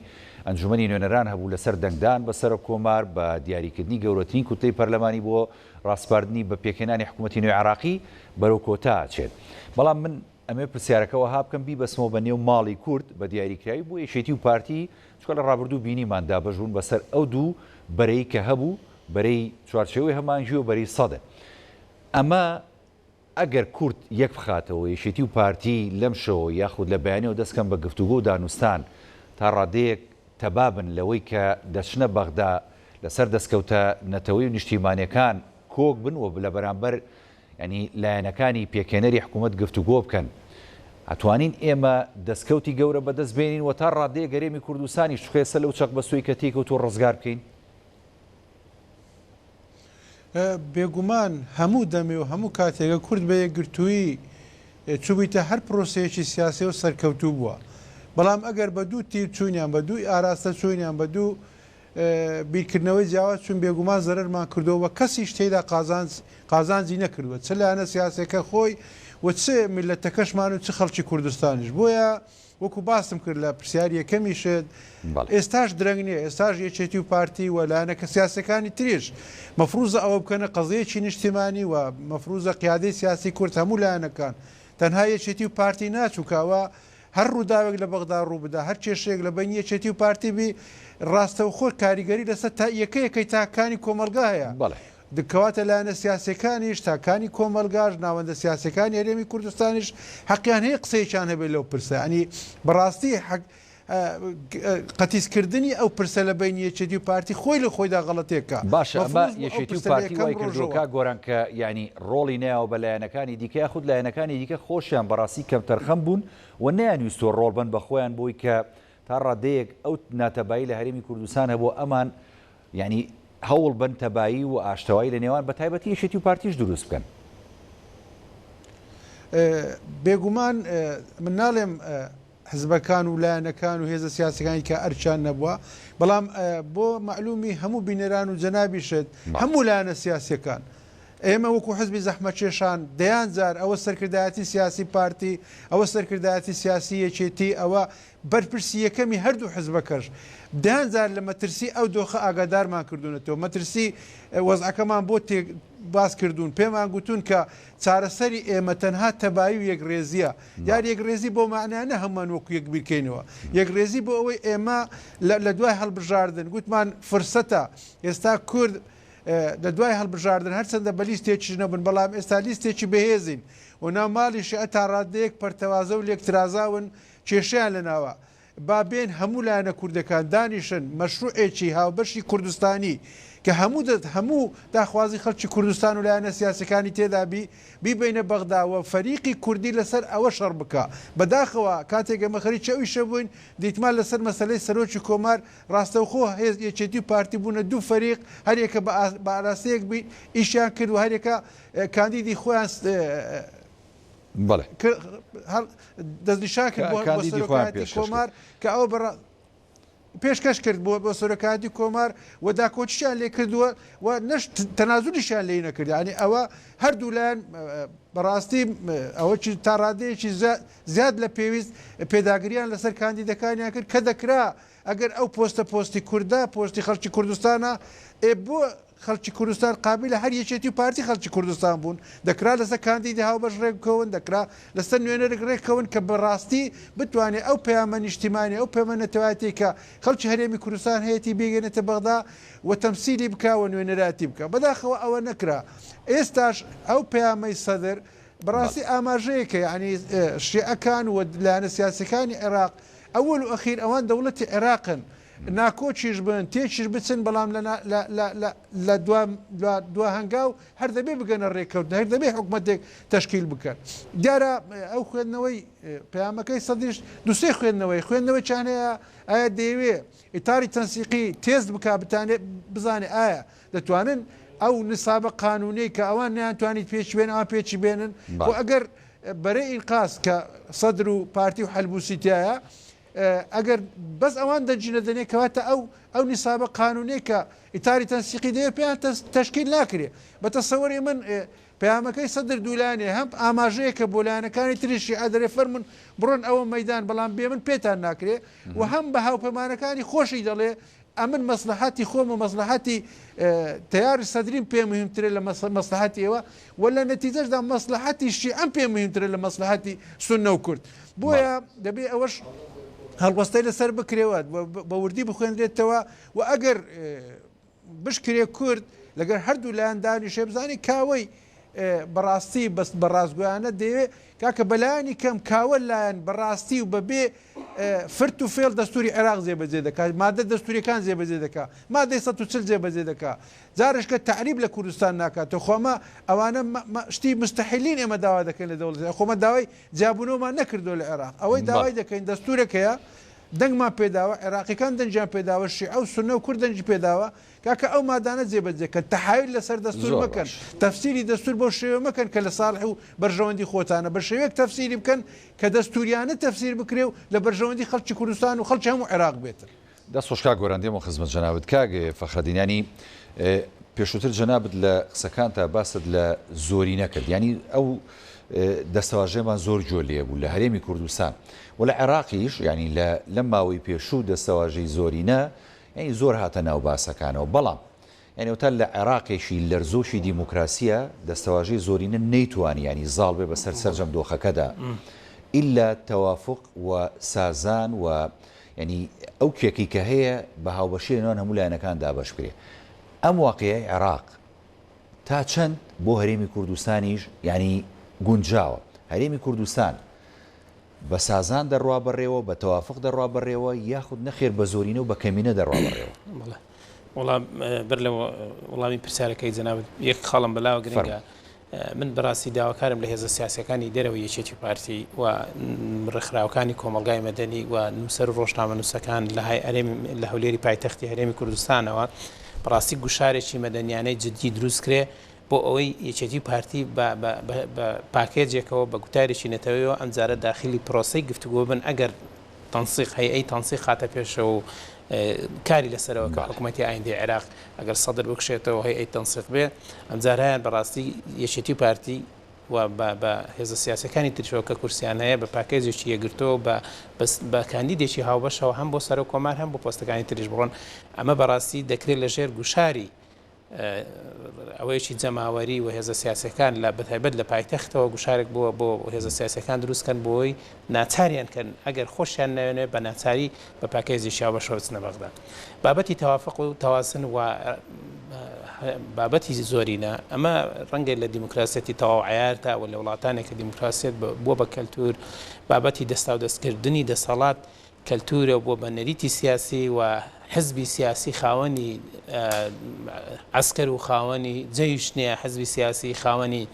A: ئەنجومەنی نوێنەران هەبوو لەسەر دەنگدان بەسەر کۆمار بە دیاریکردنی گەورەترین کوتەی پەرلەمانی بۆ ڕاستپاردنی بە پێکێنانی حکوومەتی نوێی عێراقی بەرەو کۆتا ئاچێت بەڵام من ئەمێ پرسیارەکەەوە ها بکەم بیبەسمەوە بە نێو ماڵی کورد بە دیاریکراوی بۆ یەکێتی و پارتی چکە لە ڕابردوو بینیمان دابەژون بەسەر ئەو دوو بەرەی کە هەبوو بەرەی چوارچێوەی هەمانژی و بەرەی سەدە ئەمە ئەگەر کورد یەک بخاتەوە یەکێتی و پارتی لەم شەوە یاخود لە بەیانەوە دەستکەم بە گفتوگۆ و دانوستان تا ڕادەیەک تەبابن لەوەی کە دەچنە بەغدا لەسەر دەستکەوتە نەتەوەی و نیشتیمانیەکان کۆک بن و لە بەرامبەر ینی لایەنەکانی پێکێنەری حکوومەت گفتوگۆ بکەن ئەتوانین ئێمە دەستکەوتی گەورە بەدەست بێنین و تا ڕادەیە گەرێمی کوردستانی شخێسە لەو چەقبەستووی کە تێکەوتووە ڕزگار بکەین
C: بێگومان هەموو دەمێ و هەموو کاتێکە کورد بە یەکگرتووی چوبیتە هەر پرۆسەیەکی سیاسی و سەرکەوتوو بووە بەڵام ئەگەر بە دوو تیر چوونیان بە دووی ئاراستە چوونیان بە دوو بیرکردنەوەی جیاواز چون بێگومان زەرمان کردەوە کەسیش تێدا قازانجی نەکردووە چ لایەنە سیاسەکە خۆی و چ میلەتەکەشمان و چ خەڵکی کوردستانیش بۆیە وەکو باسم کرد لە پرسیاری یەکەمیشت ئێستاش درەنگ نییە ئێستاش یەکێتی و پارتی و لایەنەکە سیاسەکانی تریش مەفروزە ئەوە بکەنە قەزەیەکی نیشتیمانی و مەفروزە قیادەی سیاسی کورد هەموو لایەنەکان تەنها یەکێتی و پارتی ناچووکەوە هەر ڕووداوێک لە بەغدا ڕوو بدا هەر کێشەیەک لە بین یەکێتی و پارتی بی ڕاستەوخۆر کاریگەری لەسەر یەکەیەکەی تاکانی کۆمەلگا هەیە دکەواتە لایەنە سیاسەکانیش تاکانی کۆمەلگاش ناوەندە سیاسەکانی هەرێمی کوردستانیش حەقیان هەیە قسەیەکیان هەبێت لەو پرسە ئەنی بەڕاستی قەتیسکردنی ئەو پرسە لە بین یەکێتی و پارتی خۆی لە خۆیدا غەڵەتێکە
A: باشە ئەمە یەکێتی و پارتی وای کردوکە گۆران کە ینی ڕۆڵی نایەوە بە لایەنەکانی دیکە یاخود لایەنەکانی دیکە خۆشیان بەڕاستی کەم تەرخەم بوون و نەیانویستۆ ڕۆڵ بن بە خۆیان بۆی کە تا ڕادەیەک ئەو ناتەبایی لە هەرێمی کوردستان هەبوو ئەمان ینی هەوڵ بن تەبایی و ئاشتەوایی لە نێوان بە تایبەتی یەکێتی و پارتیش دروست بکەن
C: بێگومان من ناڵێم حزبەکان و لایەنەکان و هێزە سیاسەکانی کە ئەرچان نەبووە بەڵام بۆ معلومی هەموو بینەران و جەنابیشت هەموو لایەنە سیاسەکان ئێمە وەکو حزبی زەحمەتکێشان دەیان جار ئەوە سەرکردایەتی سیاسی پارتی ئەوە سەرکردایەتی سیاسی یەکێتی ئەوە بەرپرسی یەکەمی هەردوو حزبەکەش دەیان جار لە مەترسی ئەو دۆخە ئاگادارمان کردوونەتەوە مەترسی وەزعەکەمان بۆ باس کردوون پێمان گوتون کە چارەسەری ئێمە تەنها تەبایی و یەکڕێزیە یار یەکڕێزی بۆ معنانە هەمومان وەکو یەک بیکەینەوە یەکڕێزی بۆ ئەوەی ئێمە لە دوای هەڵبژاردن گوتمان فرسەتە ئێستا کورد لە دوای هەڵبژاردن هەرچەندە بە لیستێکی نەبن بەڵام ئێستا لیستێکی بەهێزین و ناوماڵیشی ئەتا ڕادەیەک پەرتەوازە و لێکترازاون کێشیان لەناوە با بێن هەموو لایەنە کوردەکان دانیشن مەشروعێکی هاوبەشی کوردستانی کە هەموو داخوازی خەڵکی کوردستان و لایەنە سیاسەکانی تێدا بیبینە بەغداوە فەریقی کوردی لەسەر ئەوە شەڕ بکە بەداخەوە کاتێک ئەمە خەریکی ئەوی شەبووین دیتمان لەسەر مەسەلەی سەرۆکی کۆمار ڕاستەوخۆ هێز یەکێتی و پارتی بوونە دوو فەریق هەرێکە بە ئاراستەیەک ئیشیان کرد و هەرێکە کاندیدی خۆیان دەستنیشان کرد بۆ سەرۆکایەتی کۆمار کە ئەو پێشکەش کرد بۆ سەرۆکایەتی کۆمار و داکۆچیان لێ کردووە و نەش تەنازولیشان لێ نەکرد ینی ئەوە هەردوو لایەن بەڕاستی ئەوە تا ڕادەیەکی زیاد لە پێویست پێداگریان لەسەر کاندیدەکانیان کرد کە دەکرا ئەگەر ئەو پۆستی کووردا پۆستی خەڵکی کوردستانە بۆ خەڵکی کوردستان قابلە هەر یەکێتی و پارتی خەڵکی کوردستان بوون دەکرا لەسەر کاندیدی هاوبەش ڕێککەون دەکرا لەسەر نوێنەرێک ڕێککەون کە بەڕاستی بتوانێت ئەو پەیامە نیشتیمانی ئەو پەیامە نەتەوایەتی کە خەڵکی هەرێمی کوردستان هەیەی بێگەنێتە بەغدا و تەمسیلی بکەوە نوێنەراتی بکە بەداخەوە ئەوە نەکرا ئێستاش ئەو پەیامەی سەدر بەڕاستی ئاماژەیەکە ینی شیعەکان و لایەنە سیاسەکانی عێراق ئەوەل و ئەخیر ئەوان دەوڵەتی عێراقن ناکۆچیش بن تێکیش بچن بەڵام لە دوا هەنگاو هەر دەبێ بگەنە ڕێککەوت هەر دەبێ حکوومەتێک تەشکیل بکەن دیارە ئەو خوێندنەوەی پەیامەکەی سەدیش دوسێ خوێندنەوەی چانەیە ئایا دەیەوێ ئیتاری تەنسیقی تێز بک بتانێت بزانێ ئایا دەتوانن ئەو نسابە قانونی کە ئەوان نیانتوانیت پێچ بێن ئەوان پێچی بێنن و ئەگەر بەرەی ئینقاس کە سەدر و پارتی و حەلبوسیتایە ئەگەر بەس ئەوان دەنجینە دەنێ کەواتە ئەو نیسابە قانونی کە ئیتاری تەنسیقی دەیە پێیان تەشکیل ناکرێ بە تەسەوەری من پەیامەکەی سەدر دوولانێ هەم ئاماژەیەکە بۆ لایەنەکانی تریشی ئەدەرێ فەرمون بڕۆن ئەوە مەدان بەڵام بێ من پێتان ناکرێ و هەم بە هاوپەیمانەکانی خۆشی دەڵێ ئەمن مەسلحەتی خۆم و مەسلحەتی تیاری سەدرین پێ مهمترە لە مەسلحەتی ئێوە ولا نەتیجەشدا مەسلحەتی شیعەم پێ مهمترە لە مەسلحەتی سوننە و کورد بۆیە دەبێ ئەوەش هەڵوەستەی لەسەر بکرێوە بە وردی بخوێنرێتەوە و ئەگەر بشکرێ کورد لەگەر هەردوو لایەن دانیشێ بزانانی کاوەی بەڕاستی بە ڕازگویانە دەیەوێت کاکە بەلایانی کەم کاوە لایەن بەڕاستی و بەبێ فرت و فێڵ دەستوری عێراق جێبەجێ دەکات مادە دەستوریەکان جێبەجێ دەکات مادەی 140 جێبەجێ دەکات جارشکە تعریب لە کوردستان ناکاتەوە خۆمە ئەوانە شتی مستحیلین ئێمە داوا دەکەین لە دەوڵەت خۆمە داوای جیاببوونەوەمان نەکردو لە عێراق ئەوەی داوای دەکەین دەستورێکەیە دەنگمان پێداوە عێراقیەکان دەنجیان پێداوە شیعە ئەو سوننە و کورد دەنجی پێداوە کاکە ئەو مادانە جێبەجێکە تەحایل لەسەر دەستور مەکەن تەفسیری دەستور بۆ شێوە مەکەن کە لە ساڵح و بەرژەوەندی خۆتانە بە شێوەیەک تەفسیری بکەن کە دەستوریانە تەفسیر بکرێ و لە بەرژەوەندی خەڵکی کوردستان و خەڵکی هەموو عێراق بێتن
A: دەست خۆشکا گۆرەندێمە خزمەت جەنابەت کاگێ فەخرەدینانی پێشووتر جەنابەت لە قسەکانتە باست لە زۆری نەکرد ینی ئەو دەستەواژێمان زۆر جۆ لێ بوو لە هەرێمی کوردستان و لە عێراقیش ینی لەم ماوەی پێشوو دەستەواژەی زۆرینە ینی زۆر هاتە ناو باسەکانەوە بەڵام یعنیوتە لە عێراقێکی لەرزۆشی دیموکراسیە دەستەواژەی زۆرینە نەیتوانی ینی زاڵ بێ بەسەر سەرجەم دۆخەکەدا ئیلا تەوافق و سازان و ینی ئەو کێکی کە هەیە بە هاوبەشێنەوە هەموو لایەنەکان دابەش کرێ ئەم واقعەی عێراق تا چەند بۆ هەرێمی کوردستانیش ینی گونجاوە هەرێمی کوردستان بە سازان دەڕوا بەڕێوە بە تەوافق دەڕوا بەڕێوە یاخود نەخێر بە زۆرینە و بە کەمینە دەڕوا بەڕێوە
B: وڵام بەر لە وڵامی پرسیارەکەی جەنابەت یەک خاڵم بەلاوە گرنگە من بەڕاستی داواکارم لە هێزە سیاسەکانی دەرەوە یەکێتی پارتی و ڕێکخراوەکانی کۆمەلگای مەدەنی و نووسەر و ڕۆژنامە نووسەکان لە هەولێری پایتەختی هەرێمی کوردستانەوە بەڕاستی گوشارێکی مەدەنیانەی جدی دروست کرێ بۆ ئەوەی یەکێتی پارتی بە پاکێجێکەوە بە گوتارێکی نەتەوەیەوە ئەمجارە داخلی پرۆسەی گفتوگۆ بن ئەگەر تەنسیق هەیەی تەنسیق خاتە پێشەوە و کاری لەسەرەوە کە حکوومەتی ئایندی عێراق ئەگەر سەدر بکشێتەوە هەیئەی تەنسیق بێ ئەم جارایان بەڕاستی یەکێتی پارتی و بە هێزە سیاسەکانی ترشەوە کە کورسیان هەیە بە پاکێزیشی یەگرتەوە بە کاندیدێکی هاوبەشەوە هەم بۆ سەر و کۆمار هەم بۆ پۆستەکانی تریش بڕۆن ئەمە بەڕاستی دەکرێت لە ژێر گوشاری ئەوەیەکی جەماوەری و هێزە سیاسەکان لە بەتایبەت لە پایتەختەوە گوشارێک بووە بۆ هێزە سیاسەکان دروستکەن بۆی ناچاریان کەن ئەگەر خۆشیان ناوێنێ بە ناچاری بە پاکێزی شاوبەشەوە بچنە بەغدا بابەتی تەوافق و تەوازن و بابەتی زۆرینە ئەمە ڕەنگە لە دیموکراسەتی تەواو عیاردا و لە وڵاتانێک کە دیموکراسیت بووە بە کەلتور بابەتی دەستا و دەستکردنی دەسەڵات کەلتورە بۆ بە نەریتی سیاسی و حزبی سیاسی خاوەنی عسکەر و خاوەنی جەیشنێ حزبی سیاسی خاوەنی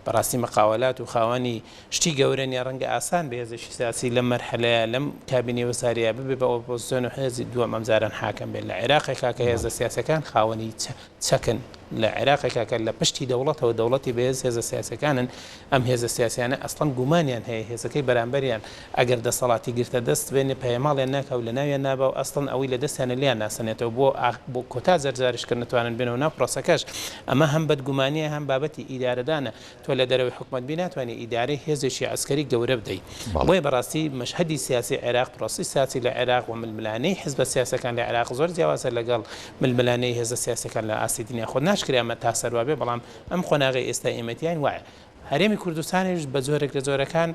B: بەڕاستی مەقاولات و خاوەنی شتی گەورەنی ڕەنگە ئاسان بە هێزێکی سیاسی لەم مەرحەلەیە لەم کابینی وەساریە ببێ بە ئۆپۆزیسیۆن و هێزی دووەم ئەمجاران حاکەم بێت لە عێراقێکا کە هێزە سیاسەکان خاوەنی چەکن لە عێراقێکا کە لە پشتی دەوڵەتەوە دەوڵەتی بەهێز هێزە سیاسەکانن ئەم هێزە سیاسیانە ئەسڵەن گومانیان هەیە هێزەکەی بەرامبەریان ئەگەر دەسەڵاتی گرتە دەست بێنێ پەیماڵیان ناکەو لە ناویان نابە و ئەسڵەن ئەوەی لە دەستیانە لیان ناسەنێتەوە بۆ کۆتا زەرزاریشکە نتوانن بێنەوە ناو پرۆسەکەش ئەمە هەم بەدگومانیە هەم بابەتی ئیدارەدانە تۆ لە دەرەوەی حکومەت بی ناتوانێت ئیدارەی هێزێکی عسکەری گەورە بدەیت بۆیە بەڕاستی مەشهەدی سیاسی عێراق پرۆسی سیاسی لە عێراق و ململانەی حزبە سیاسەکان لە عێراق زۆر جیاوازە لەگەڵ ململانەی هێزە سیاسەکان لە ئاستی دنیا خۆ ناشکرا ئەمە تا سەروابێ بەڵام ئەم خۆناغی ئێستا ئێمەتیان وایە هەرێمی کوردستانیش بە زۆرێک لە زۆرەکان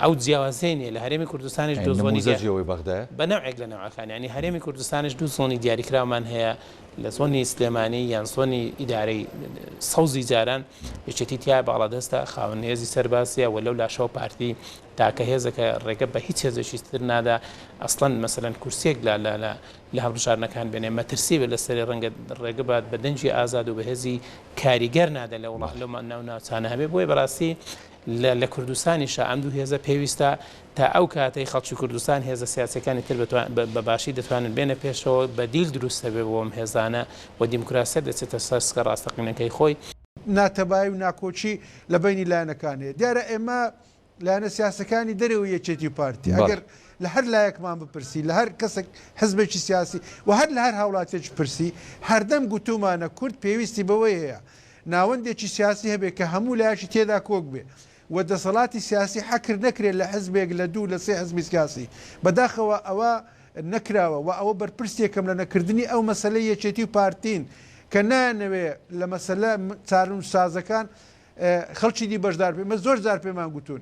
B: ئەو جیاوازێنێ لە هەرێمی کوردستانیش دوو زۆنی بە نەوعێک لە نەوەکان ینی هەرێمی کوردستانیش دوو زۆنی دیاریکراومان هەیە لە زۆنی سلێمانی یان زۆنی ئیدارەی سەوزی جاران یەکێتی تیا باڵەدەستە خاوەن هێزی سەرباسیە و لەو لاشەوە پارتی تاکە هێزەکە ڕێگە بە هیچ هێزێکی تر نادا ئەسڵەن مەسەلەن کورسێک لە هەڵبژارنەکان بێنێ مەترسی بێت لەسەری ڕەنگە ڕێگە بات بە دەنجی ئازاد و بەهێزی کاریگەر نادا لە وڵات لەو ناوچانە هەبێ بۆی بەڕاستی لە کوردستانیشە ئەم دوو هێزە پێویستە تا ئەو کاتەی خەڵکی کوردستان هێزە سیاسەکانی تر بە باشی دەتوانن بێنە پێشەوە بە دیل دروستە بێ بۆم هێزانە و دیموکراسی دەچێتە سەرسکە ڕاستەقینەکەی خۆی
C: ناتەبای و ناکۆچی لە بینی لایەنەکانێ دیارە ئێمە لایەنە سیاسەکانی دەرەوە یەکێتی پارتی ئەگەر لە هەر لایەکمان بپرسی لە هەر کەسێک حزبێکی سیاسی و هەر لە هەر هاوڵاتێکی پرسی هەردەم گوتومانە کورد پێویستی بەوەی هەیە ناوەندێکی سیاسی هەبێت کە هەموو لایەکی تێدا کۆک بێ و دەسەڵاتی سیاسی حەکر نەکرێت لە حزبێک لە دوو لە سێ حزبی سیاسی بەداخەوە ئەوە نەکراوە و ئەوە بەرپرسێکم لە نەکردنی ئەو مەسلەی یەکێتی و پارتین کە نانەوێ لە مەسەلە چارن سازەکان خەڵکی دی بەشدار پێ مە زۆر جار پێمان گوتون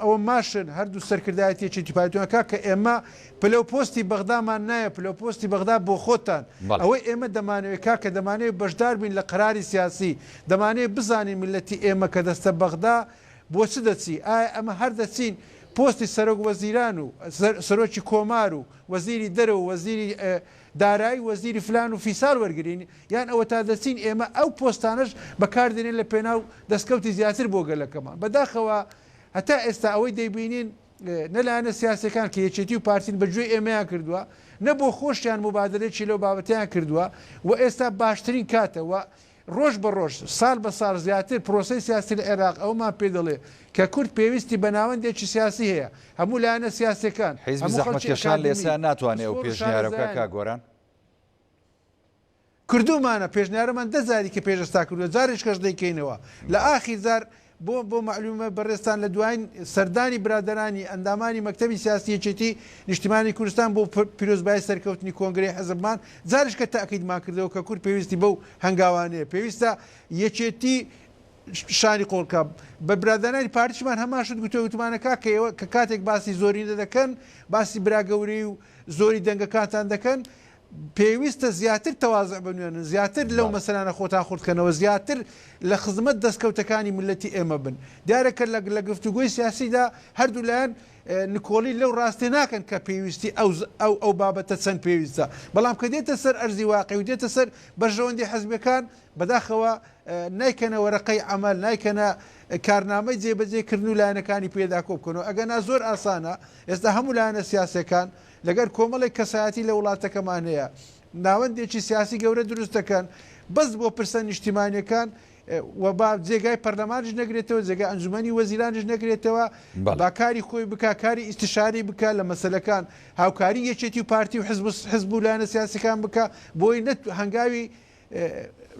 C: ئەوە ماشن هەردوو سەرکردایەتی یەکێتی پارتیۆنەکە کە ئێمە پلەو پۆستی بەغدامان نایە پلەو پۆستی بەغدا بۆ خۆتان ئەوەی ئێمە دەمانەوێت کاکە دەمانەوێت بەشدار بین لە قەراری سیاسی دەمانەوێت بزانین میلەتی ئێمە کە دەستە بەغدا بۆ چ دەچی ئایا ئەمە هەر دەچین پۆستی سەرۆک وەزیران و سەرۆکی کۆمار و وەزیری دەرە و وەزیری دارایی وەزیری فلان و فیسال وەرگین یان ئەوە تا دەچین ئێمە ئەو پۆستانش بەکاردێنێن لە پێناو دەستکەوتی زیاتر بۆ گەلەکەمان بەداخەوە هەتا ئێستا ئەوەی دەیبینین نەلایەنە سیاسەکان کە یەکێتی و پارتین بەگوێ ئێمەیان کردووە نە بۆ خۆشیان مبادلەیەکی لەو بابەتیان کردووە و ئێستا باشترین کاتەوە ڕۆژ بە ڕۆژ ساڵ بە ساڵ زیاتر پرۆسی سیاسی لە عێراق ئەومان پێ دەڵێ کە کورد پێویستی بە ناوەندێکی سیاسی هەیە هەموو لایەنە سیاسەکان
A: حیزبی زەحمەتکێشان لێسا ناتوانێت ئەو پێشنیارەکە کاگۆران
C: کردومانە پێشنیارەمان دەزاری کە پێشستا کردووە جارێک کەش دەیکەینەوە لە ئاخیر زار بۆ معلومە بەڕێستان لە دوایین سەردانی برادرانی ئەندامانی مەکتەبی سیاسی یەکێتی نیشتیمانی کوردستان بۆ پیرۆزبای سەرکەوتنی کۆنگرەی حەزبمان جارش کە تاکیدمان کردەوە کە کورد پێویستی بەو هەنگاوانەیە پێویستە یەکێتی شانی قۆڵکە بە برادرانی پارتیشمان هەماشت گوتومانەکە کە کاتێک باسی زۆری دەکەن باسی براگەوری و زۆری دەنگەکانتان دەکەن پێویستە زیاتر تەوازە بنوێنن زیاتر لەو مەسەلانە خۆتان خورتکەنەوە زیاتر لە خزمەت دەستکەوتەکانی ملەتی ئێمە بن دیارەکە لە گفتوگۆی سیاسیدا هەردوو لایەن نکۆڵی لەو ڕاستی ناکەن کە پێویستی ئەو بابەتە چەند پێویستە بەڵام کە دێتە سەر ئەرزی واقعی و دێتە سەر بەرژەوەندی حەزبەکان بەداخەوە نایکەنە وەرەقەی عەمەل نایکەنە کارنامەی جێبەجێکردن و لایەنەکانی پێدا کۆ بکەنەوە ئەگەنا زۆر ئاسانە ئێستا هەموو لایەنە سیاسەکان لەگەر کۆمەڵێک کەسایەتی لە وڵاتەکەمان هەیە ناوەندێکی سیاسی گەورە دروست دەکەن بەس بۆ پرسە نیشتیمانیەکان و با جێگای پەرلەمانش نەگرێتەوە جێگای ئەنجومەنی وەزیرانش نەگرێتەوە با کاری خۆی بک کاری ئیستیشاری بکە لە مەسەلەکان هاوکاری یەکێتی و پارتی و حزب و لایەنە سیاسەکان بکە بۆی هەنگاوی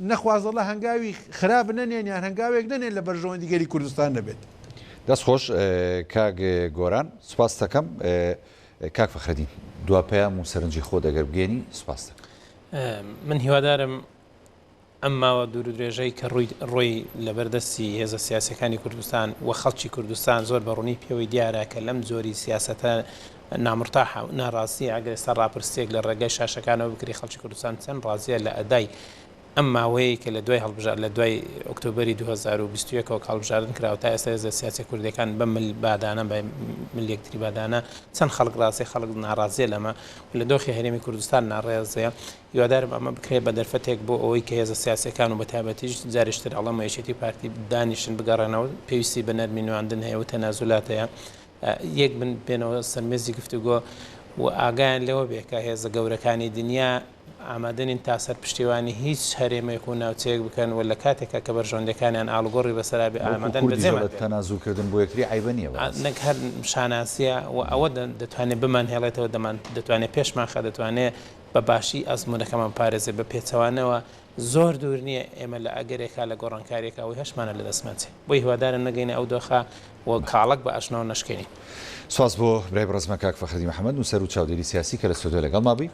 C: نەخوازەڵە هەنگاوی خراپ نەنێن یان هەنگاوێک نەنێن لە بەرژەوەندیگەری کوردستان نەبێت.
A: دەست خۆش کاک گۆران سوپاس دەکەم کاک فەخرەدین دواپەیام و سەرنجی خۆ دەگەر بگەێنی سوپاس دەکەم.
B: من هیوادارم ئەم ماوە دوور و درێژەی کە ڕۆی لە بەردەستی هێزە سیاسەکانی کوردستان و خەڵکی کوردستان زۆر بەڕوونی پێوەی دیارە کە لەم زۆری سیاسەتە نامرتاح و ناڕاستی ئەگەر ئێستا ڕاپرسێک لە ڕێگەی شاشەکانەوە بکری خەڵکی کوردستان چەند ڕازیە لە ئەدای ئەم ماوەیە کە لە دوای هەڵبژار لە دوای ئۆکتۆبەری 2021ەوە هەڵبژاردن کراوە تا ئێستا هێزە سیاسی کوردەکان بە بادانە بە ملیەکتری بادانە چەند خەڵک ڕاستی خەڵک ناڕازیە لەمە لە دۆخی هەرێمی کوردستان ناڕێزەیە. هیوادارم ئەمە بکرێت بە دەرفەتێک بۆ ئەوەی کە هێزە سیاسەکان و بەتابەتیش جاریشتر ئەڵەمە یەکێتی پارتی دانیشن بگەڕێنەوە پێویستی بە نەرمی نواندن هەیە و تەنازولاتەیە یەک بن بێنەوە سەرمێزی گفتوگۆ و ئاگایان لەوە بێ کە هێزە گەورەکانی دنیا ئامادەنین تا سەر پشتیوانی هیچ هەرێمێک و ناوچەیەک بکەن و لە کاتێکە کە بەرژەوەندەکانیان ئاڵگۆڕی بەسەرا بێ ئامادەن بەجێمان
A: تەنازولکردن بۆ یەکتری عیبە نییە
B: نەک هەر شاناسیە و ئەوە دەتوانێت بمان هێڵێتەوە دەتوانێت پێشمان خە دەتوانێت بە باشی ئەزمونونەکەمان پارێزێ بە پێچەوانەوە زۆر دوور نییە ئێمە لە ئەگەرێکا لە گۆڕانکارێکە ئەوی هەشمانە لە دەستماچێ بۆی هیوادارن نەگەینە ئەو دۆخە و کاڵک بە ئاشنەوە نەشکێنی.
A: سواز بۆ برای بەڕێزمە کاک فەخرەدین محەممەد و سەر و چاودێری سیاسی کە لە سودۆ لەگەڵ مابی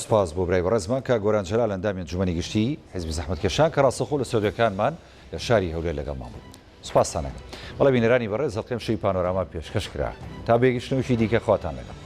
A: سپاس بۆ برای بەڕێزمە کە گۆران جەلال ئەندامی ئەنجومەنی گشتی حیزبی زەحمەتکێشان کە ڕاستەخۆ لە سودۆکانمان لە شاری هەولێر لەگەڵ مابوو. سپاسانەکەم. بەڵێ بینەرانی بەڕێز هەڵقەم شەی پانۆراما پێشکەش کرا تا بێگەشتنەوەشی دیکە خواتان لەگەڵ.